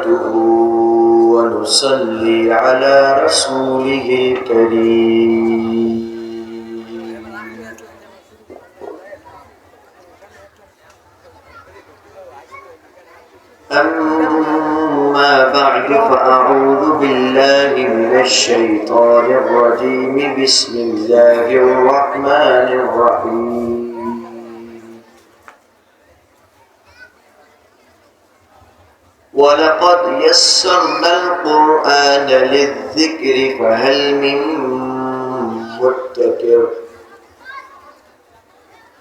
نحمده ونصلي على رسوله الكريم. أما بعد فأعوذ بالله من الشيطان الرجيم. بسم الله الرحمن الرحيم. وَلَقَدْ يَسَّرْنَا الْقُرْآنَ لِلذِّكْرِ فَهَلْ مِن مُّدَّكِرٍ.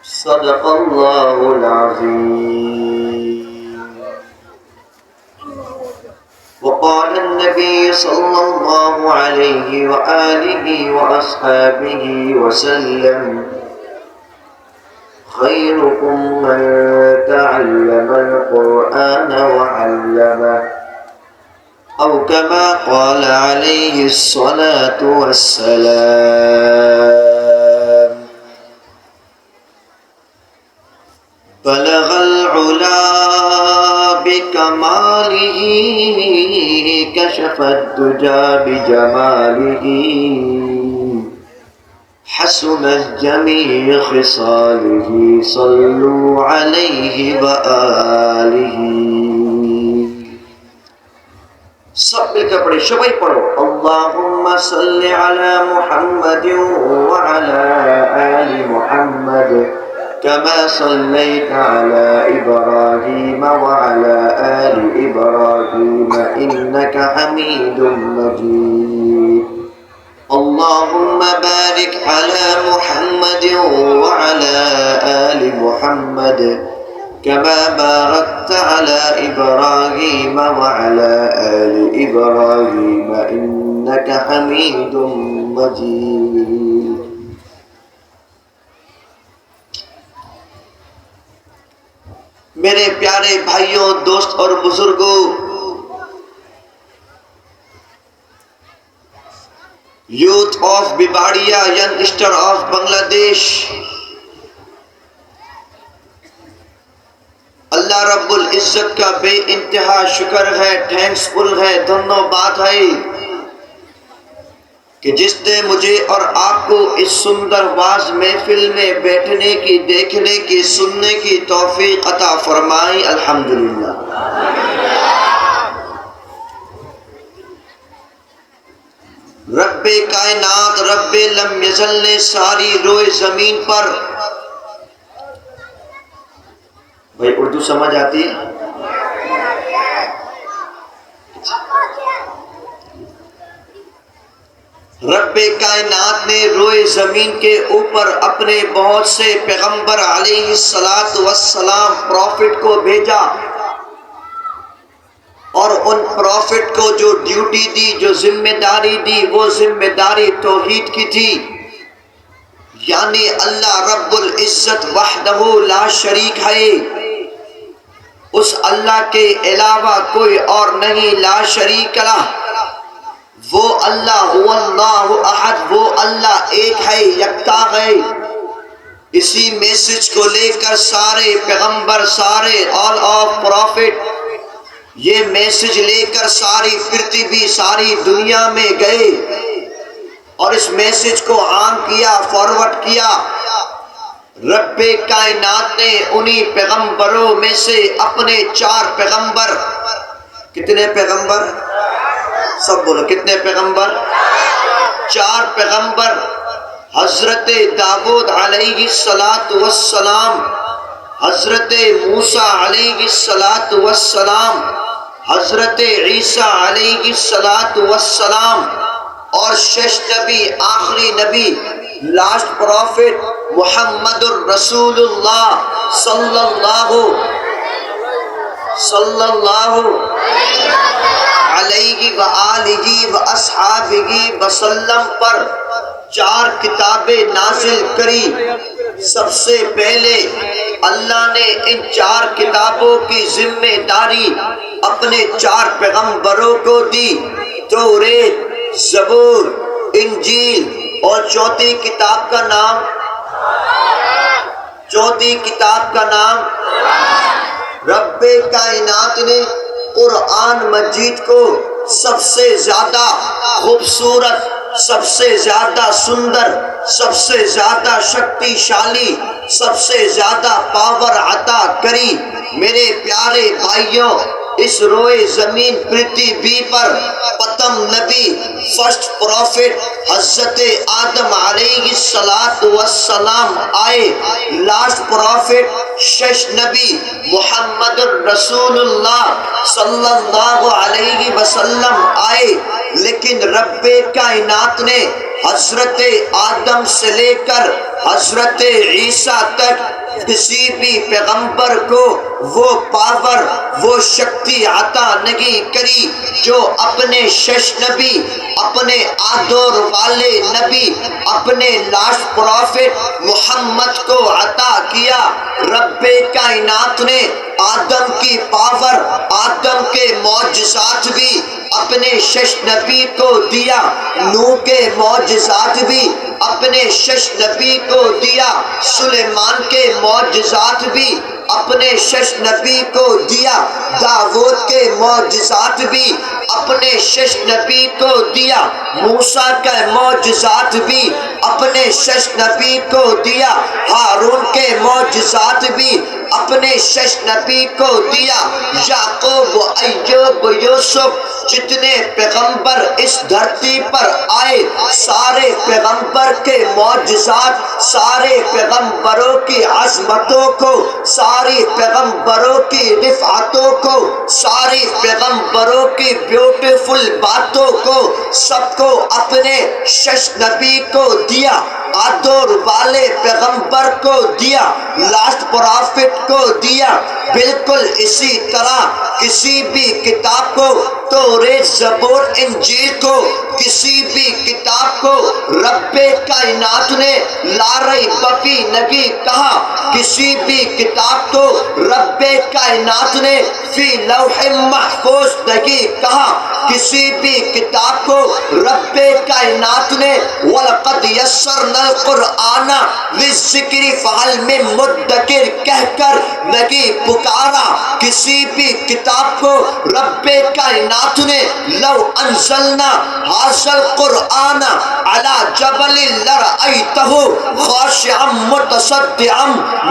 صدق الله العظيم. وقال النبي صلى الله عليه وآله وأصحابه وسلم: خيركم من تعلم القرآن وعلمه، أو كما قال عليه الصلاة والسلام. بلغ العلا بكماله، كشف الدجى بجماله، حسنت جميع خصاله، صلوا عليه وآله. سب مل کر پڑھیں، شبئی پڑھو. اللہم صلی علی محمد وعلی آل محمد كما صليت على إبراهيم وعلى آل إبراهيم إنك حميد مجيد. اللهم بارك على محمد وعلى آل محمد كما باركت على إبراهيم وعلى آل إبراهيم إنك حميد مجيد. میرے پیارے بھائیوں، دوست اور بزرگوں، یوتھ آف بیباڑیا، ینگسٹر آف بنگلہ دیش، اللہ رب العزت کا بے انتہا شکر ہے، تھینکس فل ہے، دھنیہ واد ہے کہ جس نے مجھے اور آپ کو اس سندر واز محفل میں بیٹھنے کی، دیکھنے کی، سننے کی توفیق عطا فرمائی. الحمدللہ. رب کائنات، رب لم یزل نے ساری روئے زمین پر، بھائی اردو سمجھ آتی ہے؟ رب کائنات نے روئے زمین کے اوپر اپنے بہت سے پیغمبر علیہ السلام پروفٹ کو بھیجا، اور ان پروفٹ کو جو ڈیوٹی دی، جو ذمہ داری دی، وہ ذمہ داری توحید کی تھی. یعنی اللہ رب العزت وحدہ لا شریک ہے، اس اللہ کے علاوہ کوئی اور نہیں، لا شریک لہ. وہ اللہ هو اللہ احد، وہ اللہ ایک ہے، یکتا ہے. اسی میسج کو لے کر سارے پیغمبر، سارے آل آف پروفٹ یہ میسج لے کر ساری پرتھوی، ساری دنیا میں گئے اور اس میسج کو عام کیا، فارورڈ کیا. رب کائنات نے انہی پیغمبروں میں سے اپنے 4 پیغمبر، کتنے پیغمبر؟ سب بولو، کتنے پیغمبر؟ 4 پیغمبر. حضرت داؤد علیہ السلام، حضرت موسیٰ علیہ السلام، حضرت عیسیٰ علیہ السلام، اور شش نبی، آخری نبی، لاسٹ پروفٹ محمد الرسول اللہ صلی اللہ علیہ وآلہ وآصحابہ وسلم پر 4 کتابیں نازل کری. سب سے پہلے اللہ نے ان 4 کتابوں کی ذمہ داری اپنے 4 پیغمبروں کو دی، توریت، زبور، انجیل، اور چوتھی کتاب کا نام رب کائنات نے قرآن مجید کو سب سے زیادہ خوبصورت، سب سے زیادہ سندر، سب سے زیادہ شکتیشالی، سب سے زیادہ پاور عطا کری۔ میرے پیارے بھائیوں، اس روئے زمین پرتھوی پر پتم نبی، فرسٹ پروفٹ حضرت آدم علیہ السلام آئے، لاسٹ پروفٹ شش نبی محمد الرسول اللہ صلی اللہ علیہ وسلم آئے، لیکن رب کائنات نے حضرت آدم سے لے کر حضرت عیسیٰ تک کسی بھی پیغمبر کو وہ پاور، وہ شکتی عطا نہیں کری جو اپنے شش نبی، اپنے آدور والے نبی، اپنے لاسٹ پروفٹ محمد کو عطا کیا۔ رب کائنات نے آدم کی پاور، آدم کے معجزات بھی اپنے شش نبی کو دیا، نوح کے معجزات بھی اپنے شش نبی کو دیا، سلیمان کے معجزات بھی اپنے شش نبی کو دیا، داؤد کے معجزات بھی اپنے شش نبی کو دیا، موسیٰ کے معجزات بھی اپنے شش نبی کو دیا، ہارون کے معجزات بھی اپنے شش نبی کو دیا، یعقوب، ایوب، یوسف، جتنے پیغمبر اس دھرتی پر آئے، سارے پیغمبر کے معجزات، سارے پیغمبروں کی عظمتوں کو، ساری پیغمبروں کی رفعتوں کو، ساری پیغمبروں کی بیوٹیفل باتوں کو، سب کو اپنے شش نبی کو دیا، آدور والے پیغمبر کو دیا، لاسٹ پروفٹ کو دیا۔ بالکل اسی طرح کسی بھی کتاب کو، توریت، زبور، انجیل کو، کسی بھی کتاب کو رب کائنات نے لا ریب فی نہیں کہا، کسی بھی کتاب کو رب کائنات نے فی لوح محفوظ نہیں کہا، کسی بھی کتاب کو رب کائنات نے وَلَقَدْ يَسَّرْنَا الْقُرْآنَ لِلذِّكْرِ فَهَلْ مِن مُدَّكِرٍ کہہ کر نہیں پکارا، کسی بھی کتاب کو رب کائنات نے لو انزلنا هذا القرآن على جبل لرأيته خاشعا متصدعا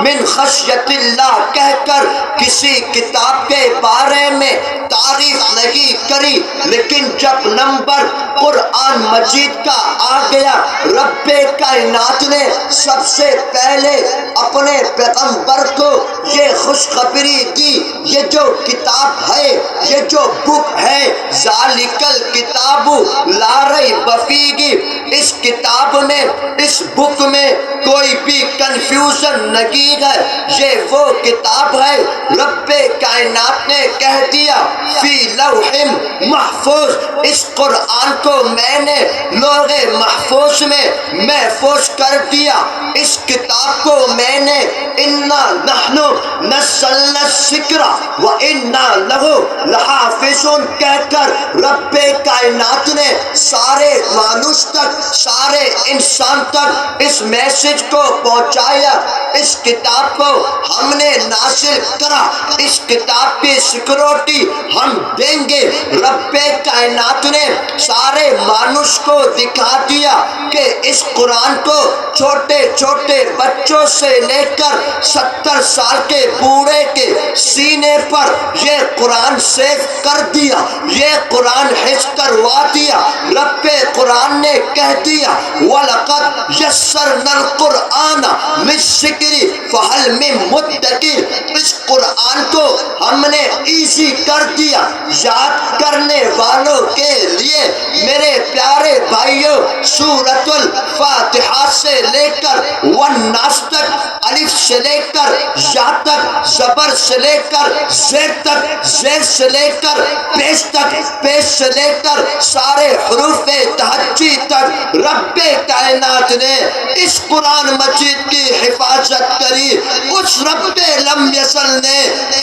من خشیت اللہ کہہ کر کسی کتاب کے بارے میں تعریف نہیں کری، لیکن جب نمبر قرآن مجید کا آ گیا، رب کائنات نے سب سے پہلے اپنے پیغمبر کو یہ خوشخبری دی، یہ جو کتاب ہے، یہ جو بک ہے، ذالک الکتاب لا ریب فیہ، اس کتاب میں، اس بک میں کوئی بھی کنفیوژن نہیں ہے، یہ وہ کتاب ہے، رب کائنات نے کہہ دیا فی لوح محفوظ، اس قرآن کو میں نے لوح محفوظ میں محفوظ کر دیا، اس کتاب کو میں نے انا نحن نزلنا الذکر وانا لہ لحافظون کہہ کر رب کائنات نے سارے مانوس تک، سارے انسان تک اس میسج کو پہنچایا، اس کتاب کو ہم نے نازل کرا، اس کتاب کی سیکورٹی ہم دیں گے۔ رب کائنات نے سارے مانوس کو دکھا دیا کہ اس قرآن کو چھوٹے چھوٹے بچوں سے لے کر 70 سال کے بوڑھے کے سینے پر یہ قرآن سیو کر دیا، یہ قرآن حفظ کروا دیا۔ رب قرآن نے کہہ دیا وَلَقَدْ يَسَّرْنَا الْقُرْآنَ لِلذِّكْرِ فَهَلْ مِن مُدَّكِرٍ، اس قرآن کو ہم نے ایزی کر دیا یاد کرنے والوں کے لیے۔ میرے پیارے بھائیوں، سورۃ الفاتحہ سے لے کر والناس تک، الف سے لے کر یا تک، زبر سے لے کر زیر تک، زیر سے لے کر پیش تک، پیش سے لے کر سارے حروف تہجی تک رب کائنات نے اس قرآن مجید کی حفاظت کری۔ اس رب لم یزل نے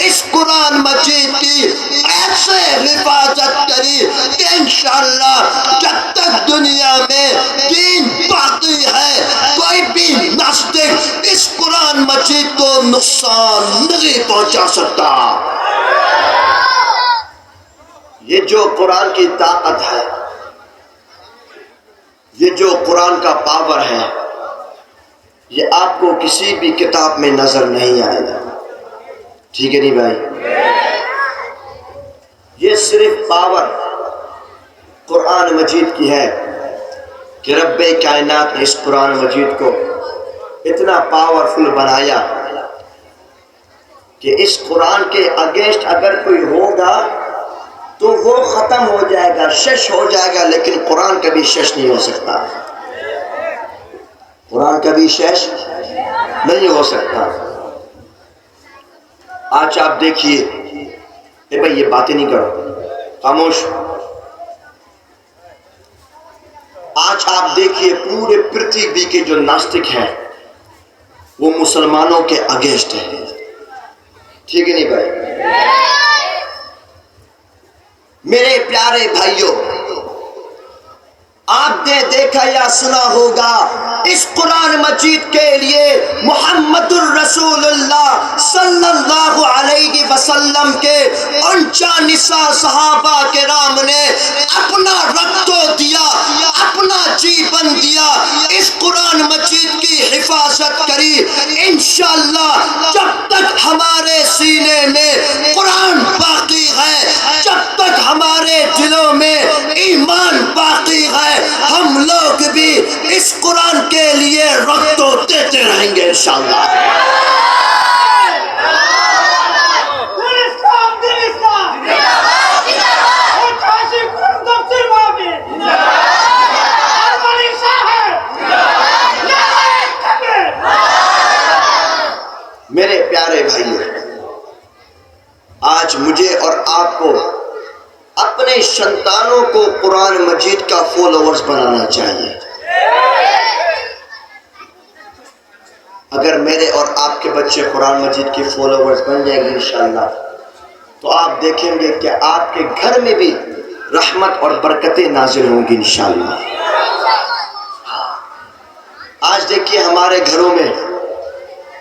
اس قرآن مجید کی ایسے حفاظت کری کہ انشاءاللہ جب تک دنیا میں دین باقی ہے، کوئی بھی ناصح اس قرآن مجید کو نقصان نہیں پہنچا سکتا۔ یہ جو قرآن کی طاقت ہے، یہ جو قرآن کا پاور ہے، یہ آپ کو کسی بھی کتاب میں نظر نہیں آئے گا. ٹھیک ہے نہیں بھائی؟ یہ صرف پاور قرآن مجید کی ہے کہ رب کائنات نے اس قرآن مجید کو اتنا پاورفل بنایا کہ اس قرآن کے اگینسٹ اگر کوئی ہوگا تو وہ ختم ہو جائے گا، شش ہو جائے گا، لیکن قرآن کبھی شش نہیں ہو سکتا. قرآن کبھی شش نہیں ہو سکتا. آج آپ دیکھیے، اے بھائی یہ باتیں نہیں کرو، خاموش. آج آپ دیکھیے پورے پرتھوی کے جو ناستک ہیں وہ مسلمانوں کے اگینسٹ ہیں. ٹھیک ہے نہیں بھائی؟ میرے پیارے بھائیوں، آپ نے دیکھا یا سنا ہوگا اس قرآن مجید کے لیے محمد الرسول اللہ صلی اللہ علیہ وسلم کے 49 صحابہ کرام نے اپنا رکت دیا، اپنا جیون دیا، اس قرآن مجید کی حفاظت کری. انشاءاللہ جب تک ہمارے سینے میں قرآن باقی ہے، جب تک ہمارے دلوں میں ایمان باقی ہے، ہم لوگ بھی اس قرآن کے لیے رکت دیتے رہیں گے انشاءاللہ. میرے پیارے بھائیوں، آج مجھے اور آپ کو اپنے سنتانوں کو قرآن مجید کا فالوورز بنانا چاہیے. اگر میرے اور آپ کے بچے قرآن مجید کے فالوورز بن جائیں گے انشاءاللہ تو آپ دیکھیں گے کہ آپ کے گھر میں بھی رحمت اور برکتیں نازل ہوں گی انشاءاللہ. آج دیکھیے ہمارے گھروں میں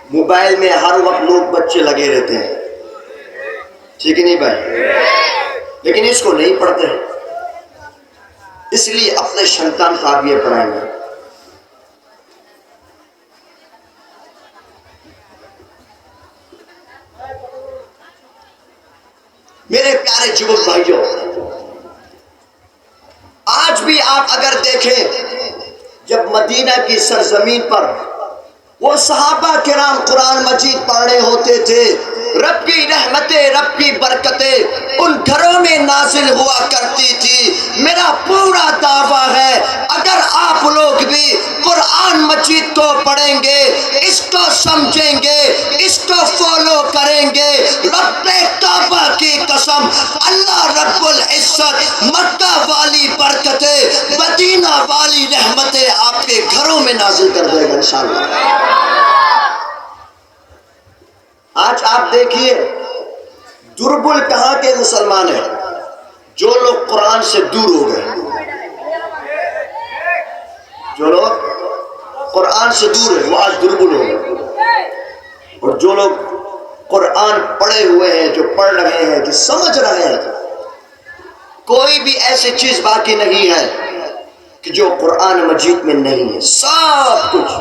موبائل میں ہر وقت لوگ بچے لگے رہتے ہیں. ٹھیک ہے نہیں بھائی؟ لیکن اس کو نہیں پڑھتے، اس لیے اپنے سنتان کو آپ یہ پڑھائیں گے. میرے پیارے جوان بھائیوں، آج بھی آپ اگر دیکھیں جب مدینہ کی سرزمین پر وہ صحابہ کرام قرآن مجید پڑھنے ہوتے تھے، رب کی رحمتیں، رب کی برکتیں ان گھروں میں نازل ہوا کرتی تھی. میرا پورا دعویٰ ہے اگر آپ لوگ بھی قرآن مجید کو پڑھیں گے، اس کو سمجھیں گے، اس کو فالو کریں گے، رب کعبہ کی قسم اللہ رب العزت مکہ والی برکتیں، مدینہ والی رحمتیں آپ کے گھروں میں نازل کر دے گا انشاءاللہ. آج آپ دیکھیے دربل کہاں کے مسلمان ہیں جو لوگ قرآن سے دور ہو گئے، جو لوگ قرآن سے دور ہیں وہ آج دربل ہو گئے. اور جو لوگ قرآن پڑھے ہوئے ہیں، جو پڑھ رہے ہیں، جو سمجھ رہے ہیں، کوئی بھی ایسی چیز باقی نہیں ہے کہ جو قرآن مجید میں نہیں ہے. سب کچھ،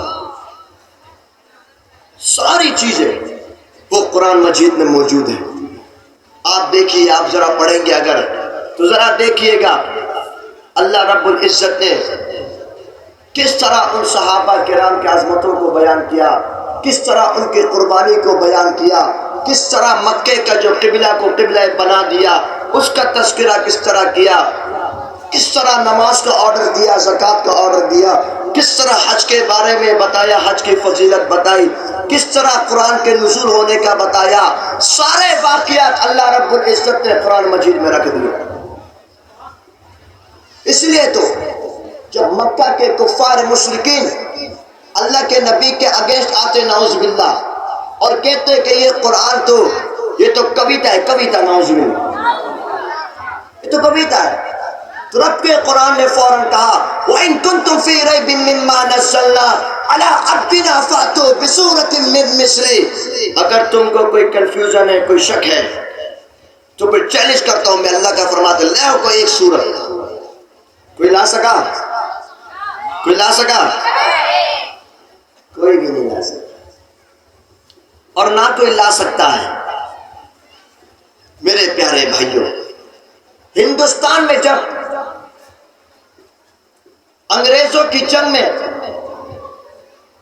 ساری چیزیں وہ قرآن مجید میں موجود ہے. آپ دیکھیے، آپ ذرا پڑھیں گے اگر تو ذرا دیکھیے گا اللہ رب العزت نے کس طرح ان صحابہ کرام کی عظمتوں کو بیان کیا، کس طرح ان کی قربانی کو بیان کیا، کس طرح مکے کا جو قبلہ کو قبلہ بنا دیا اس کا تذکرہ کس طرح کیا، کس طرح نماز کا آرڈر دیا، زکوٰۃ کا آرڈر دیا، کس طرح حج کے بارے میں بتایا، حج کی فضیلت بتائی، کس طرح قرآن کے نزول ہونے کا بتایا. سارے واقعات اللہ رب العزت نے قرآن مجید میں رکھ دیے. اس لیے تو جب مکہ کے کفار مشرکین اللہ کے نبی کے اگینسٹ آتے نعوذ باللہ اور کہتے کہ یہ قرآن تو یہ تو کویتا ہے، کویتا، نعوذ باللہ یہ تو کویتا ہے، تو رب کے قرآن نے فوراً کہا وَإِن كُنتُمْ فِي رَيْبٍ مِّمَّا نَزَّلْنَا عَلَىٰ عَبْدِنَا فَأْتُوا بِسُورَةٍ مِّن مِّثْلِهِ. اگر تم کو کوئی کنفیوژن ہے، کوئی شک ہے تو پھر چیلنج کرتا ہوں میں، اللہ کا فرماتا لے آؤ کوئی ایک سورت. کوئی لا سکا؟ کوئی لا سکا؟ کوئی بھی نہیں لا سکتا، اور نہ کوئی لا سکتا ہے. میرے پیارے بھائیوں، ہندوستان میں جب انگریزوں کی جنگ میں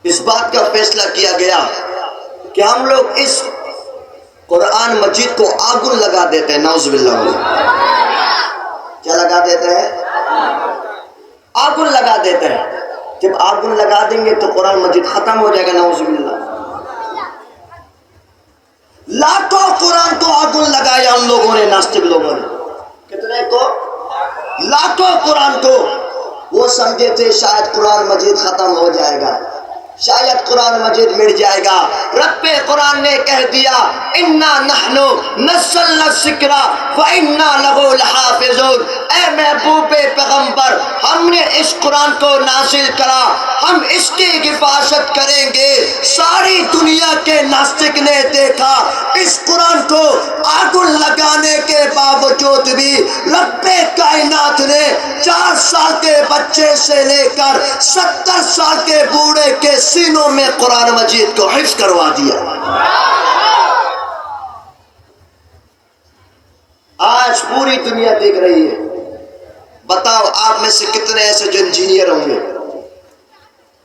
اس بات کا فیصلہ کیا گیا کہ ہم لوگ اس قرآن مجید کو آگن لگا دیتے ہیں، نعوذ باللہ. کیا لگا دیتے ہیں؟ آگن لگا دیتے ہیں. جب آگن لگا دیں گے تو قرآن مجید ختم ہو جائے گا، نعوذ باللہ. لاکھوں قرآن کو آگن لگایا ہم لوگوں نے، ناستک لوگوں نے. کتنے کو؟ لاکھوں قرآن کو. وہ سمجھے تھے شاید قرآن مجید ختم ہو جائے گا، شاید قرآن مجید مٹ جائے گا. رب قرآن نے کہہ دیا انا نحن نزلنا الذکر وانا لہ لحافظون. اے محبوب پیغمبر، ہم نے اس قرآن کو نازل کرا، ہم اس کی حفاظت کریں گے. ساری دنیا کے ناستک نے دیکھا اس قرآن کو آگن لگانے کے باوجود بھی رب کائنات نے 4 سال کے بچے سے لے کر 70 سال کے بوڑھے کے سینوں میں قرآن مجید کو حفظ کروا دیا. آج پوری دنیا دیکھ رہی ہے. بتاؤ آپ میں سے کتنے ایسے جو انجینئر ہوں گے،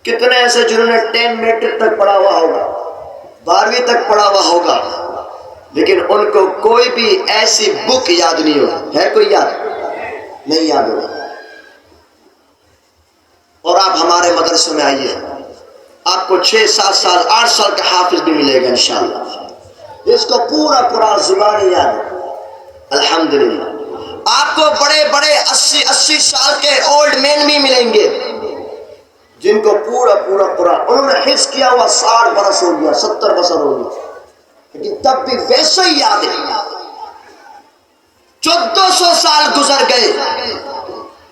کتنے ایسے جنہوں نے 10 میٹرک تک پڑھا ہوا ہوگا، 12ویں تک پڑھا ہوا ہوگا، لیکن ان کو کوئی بھی ایسی بک یاد نہیں ہو. ہے کوئی یاد؟ نہیں یاد ہوگا. اور آپ ہمارے مدرسے میں آئیے، آپ کو 6 7 سال 8 سال کا حافظ بھی ملے گا انشاءاللہ. اس کو پورا قرآن زبانی یاد ہے الحمدللہ. آپ کو بڑے بڑے 80 سال کے اولڈ مین بھی ملیں گے جن کو پورا قرآن انہوں نے حفظ کیا ہوا 60 برس ہو گیا، 70 برس ہو گیا، لیکن تب بھی ویسے ہی یاد ہے. 1400 سال گزر گئے،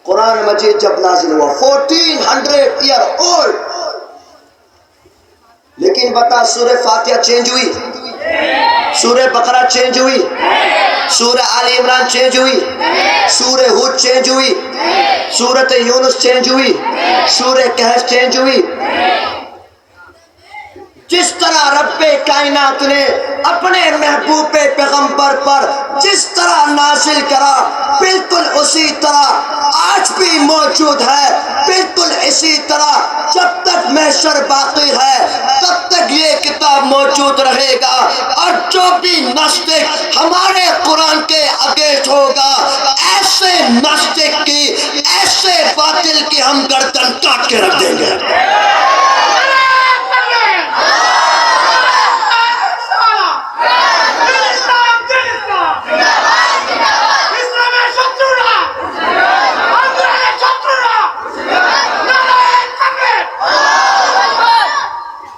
قرآن مجید جب نازل ہوا 1400 ایئر اولڈ. لیکن بتا سورہ فاتحہ چینج ہوئی، سورہ بقرہ چینج ہوئی، سورہ آل عمران چینج ہوئی، سورہ ہود چینج ہوئی، سورۃ یونس چینج ہوئی، سورہ کہف چینج ہوئی. جس طرح رب کائنات نے اپنے محبوب پیغمبر پر جس طرح نازل کرا، بالکل اسی طرح آج بھی موجود ہے. بالکل اسی طرح جب تک محشر باقی ہے تب تک یہ کتاب موجود رہے گا. اور جو بھی ناستک ہمارے قرآن کے اگینسٹ ہوگا، ایسے ناستک کی، ایسے باطل کی ہم گردن کاٹ کے رکھ دیں گے.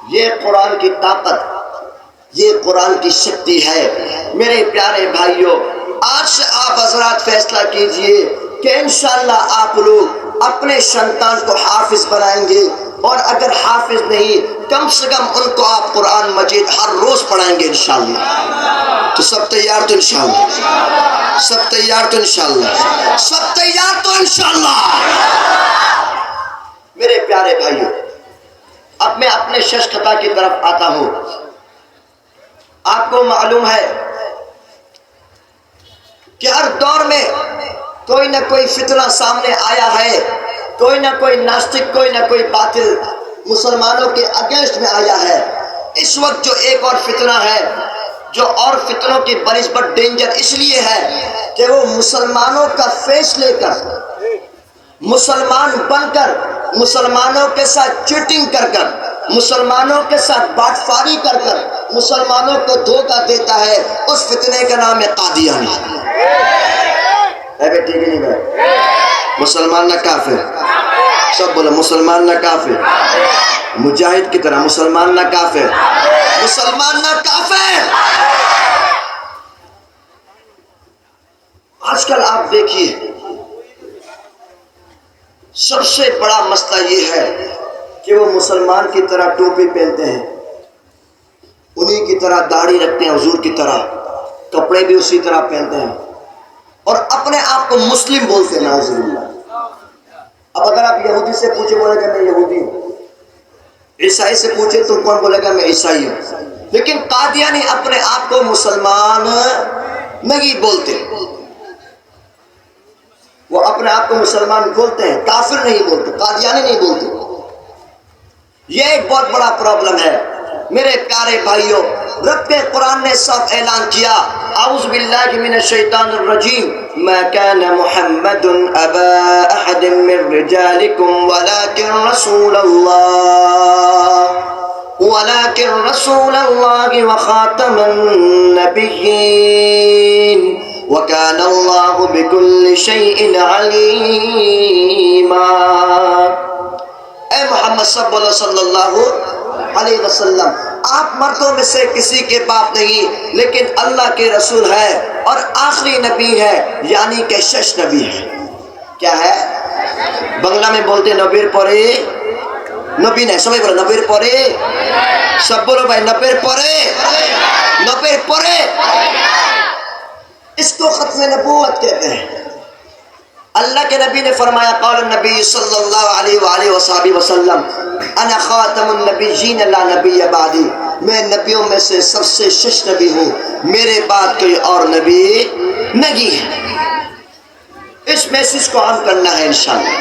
یہ قرآن کی طاقت، یہ قرآن کی شکتی ہے. میرے پیارے بھائیوں، آج سے آپ حضرات فیصلہ کیجئے کہ انشاءاللہ آپ لوگ اپنے سنتان کو حافظ بنائیں گے، اور اگر حافظ نہیں کم سے کم ان کو آپ قرآن مجید ہر روز پڑھائیں گے انشاءاللہ. تو سب تیار؟ تو انشاءاللہ سب تیار؟ تو انشاءاللہ سب تیار؟ تو انشاءاللہ. میرے پیارے بھائیوں، اب میں اپنے شش خطا کی طرف آتا ہوں. آپ کو معلوم ہے کہ ہر دور میں کوئی نہ کوئی فتنہ سامنے آیا ہے، کوئی نہ کوئی ناستک، کوئی نہ کوئی باطل مسلمانوں کے اگینسٹ میں آیا ہے. اس وقت جو ایک اور فتنہ ہے، جو اور فتنوں کی بنسبت ڈینجر اس لیے ہے کہ وہ مسلمانوں کا فیس لے کر، مسلمان بن کر، مسلمانوں کے ساتھ چیٹنگ کر کر، مسلمانوں کے ساتھ باٹفاری کر کر مسلمانوں کو دھوکہ دیتا ہے. اس فتنے کا نام ہے قادیانی. ٹھیک ہے نہیں بھائی؟ مسلمان نہ کافر، سب بولو مسلمان نہ کافر. مجاہد کی طرح مسلمان نہ کافر، مسلمان نہ کافر. آج کل آپ دیکھیے سب سے بڑا مسئلہ یہ ہے کہ وہ مسلمان کی طرح ٹوپی پہنتے ہیں، انہی کی طرح داڑھی رکھتے ہیں حضور کی طرح، کپڑے بھی اسی طرح پہنتے ہیں اور اپنے آپ کو مسلم بولتے ہیں، نعوذ باللہ۔ اب اگر آپ یہودی سے پوچھے بولے گا میں یہودی ہوں، عیسائی سے پوچھے تو کون بولے گا میں عیسائی ہوں، لیکن قادیانی اپنے آپ کو مسلمان نہیں بولتے، وہ اپنے آپ کو مسلمان بولتے ہیں، کافر نہیں بولتے، قادیانی نہیں بولتے۔ یہ ایک بہت بڑا پرابلم ہے میرے پیارے بھائیوں۔ رب کے قرآن نے صاف اعلان کیا، اعوذ باللہ من الشیطان الرجیم، ما كان محمد ابا احد من رجالکم ولكن رسول اللہ وخاتم النبیین وكان اللہ بكل شیء علیما۔ اے محمد صلی اللہ علیہ وسلم، آپ مردوں میں سے کسی کے باپ نہیں، لیکن اللہ کے رسول ہے اور آخری نبی ہے، یعنی کہ شش نبی ہے۔ کیا ہے؟ بنگلہ میں بولتے نبیر پورے، نبی نہیں، سمجھ بولو نبیر پورے، سب بولو بھائی نبیر پورے، نبیر پورے۔ اس کو ختم نبوت کہتے ہیں۔ اللہ کے نبی نے فرمایا، قال النبی صلی اللہ علیہ وآلہ وسلم، انا خاتم النبیین لا نبی بعدی، میں نبیوں میں سے سب سے شش نبی ہوں، میرے بعد کوئی اور نبی نہیں ہے۔ اس میسج کو عام کرنا ہے انشاءاللہ۔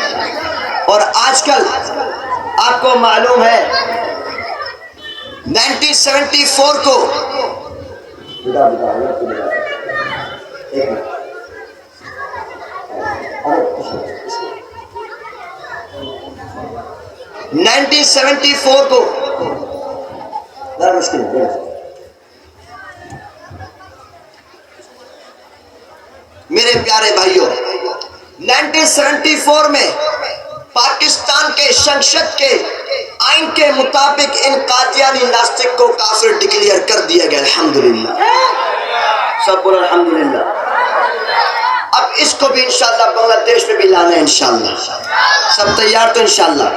اور آج کل آپ کو معلوم ہے 1974 کو 1974 کو میرے پیارے بھائیوں 1974 میں پاکستان کے سنسد کے آئین کے مطابق ان قادیانی ناستک کو کافر ڈکلیئر کر دیا گیا، الحمدللہ۔ سب بولو الحمدللہ۔ اب اس کو بھی انشاءاللہ بنگلہ دیش میں بھی لانا ہے انشاءاللہ۔ سب تیار تو انشاءاللہ؟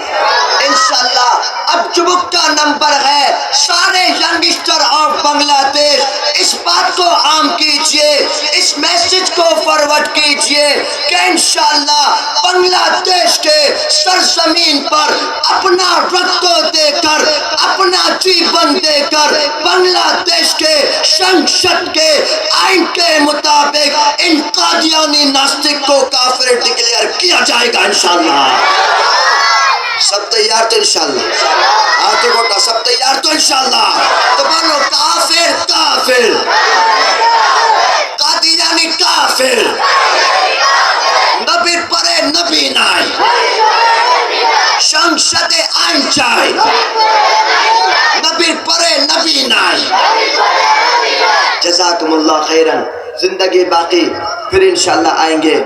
انشاءاللہ اب جبک کا نمبر ہے، سارے ینگسٹر آف بنگلہ دیش اس بات کو عام کیجئے، اس میسج کو فارورڈ کیجئے کہ انشاءاللہ بنگلہ دیش کے سرزمین پر اپنا رکت دے کر، اپنا جیون دے کر بنگلہ دیش کے سنسد کے آئین کے مطابق ان قادیانی ناستک کو کافر ڈکلیئر کیا جائے گا انشاءاللہ۔ سب تیار تو انشاءاللہ؟ آتے بوٹا سب تیار تو انشاءاللہ؟ تو بولو کافر کافر، قادیانی کافر، نبی پرے نبی نائے، سنسد آئین چاہے، نبی پرے نبی نائے۔ جزاکم اللہ خیرن، زندگی باقی پھر انشاءاللہ آئیں گے۔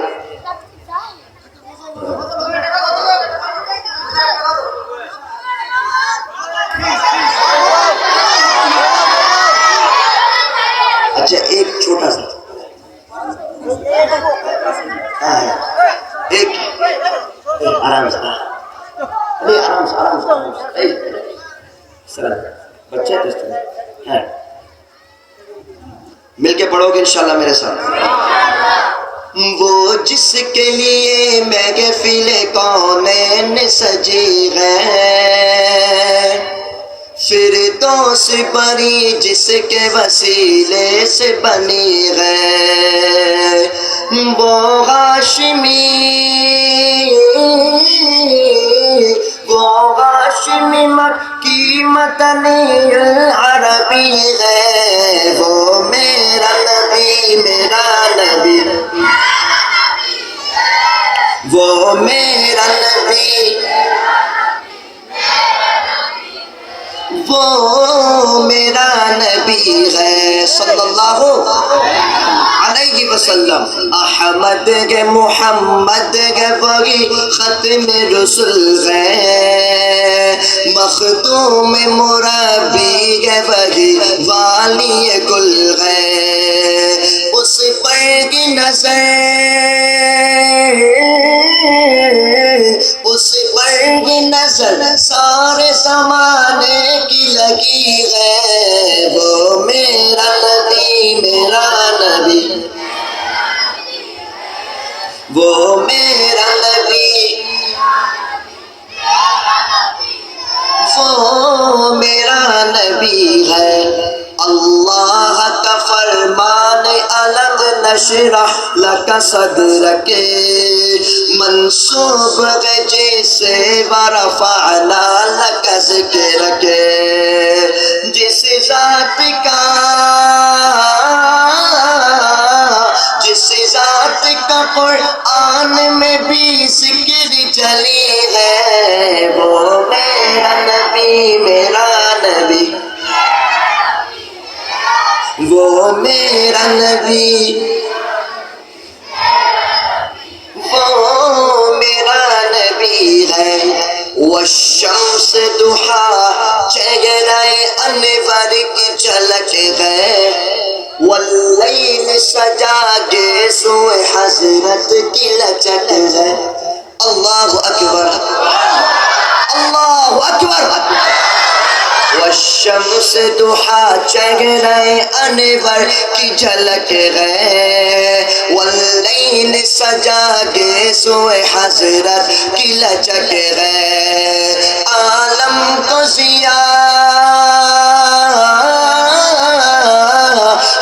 اچھا ایک چھوٹا سا ایک آرام سے آرام سے بچے مل کے پڑھو گے انشاءاللہ میرے ساتھ۔ وہ جس کے لیے محفل کونین سجی ہے، فردوس بری جس کے وسیلے سے بنی ہے، وہ ہاشمی مکی مدنی عربی ہے، وہ میرا نبی میرا نبی، وہ میرا نبی، وہ میرا نبی ہے صلی اللہ علیہ وسلم۔ احمد کے محمد کے وہی ختم رسول ہے، مخدوم مربی کے وہی والی کل ہے، اس پر کی نظر، اس پر کی نظر سارے زمانے کی لگی ہے، وہ میرا نبی میرا وہ میرا نبی، وہ میرا نبی ہے، اللہ کا فرمان الگ نشرح لک صدرک، منصوب ہے جسے ورفعنا لک ذکرک، جس ذات کا، جس ذات کا قرآن میں بھی ذکر جلی ہے، وہ میرا نبی، میرا نبی، وہ میرا نبی، وہ میرا نبی ہے، والشمس ضحیٰ چہرہ انور کی جھلک ہے، واللیل سجا گیسو حضرت کی لچک ہے، اللہ اکبر، اللہ اکبر، والشمس ضحیٰ چہرہ انور کی جھلک ہے، واللیل سجا گیسو حضرت کی لچک ہے، عالم کو ضیاء،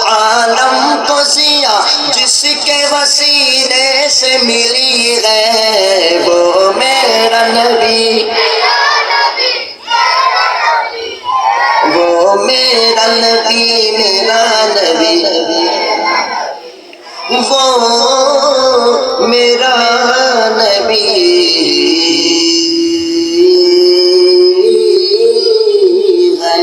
عالم کو ضیاء جس کے وسیلے سے ملی ہے، وہ میرا نبی، وہ میرا نبی، میرا نبی، وہ میرا نبی ہے۔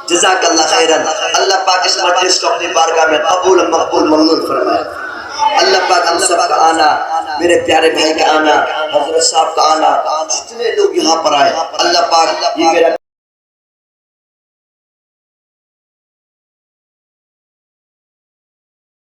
جزاک اللہ خیرن۔ اللہ پاک اس مجلس کو اپنی بارگاہ میں قبول مقبول منظور فرمائے۔ اللہ پاک ہم سب کا آنا، میرے پیارے بھائی کا آنا، حضرت صاحب کا آنا، جتنے لوگ یہاں پر آئے، اللہ پاک یہ میرا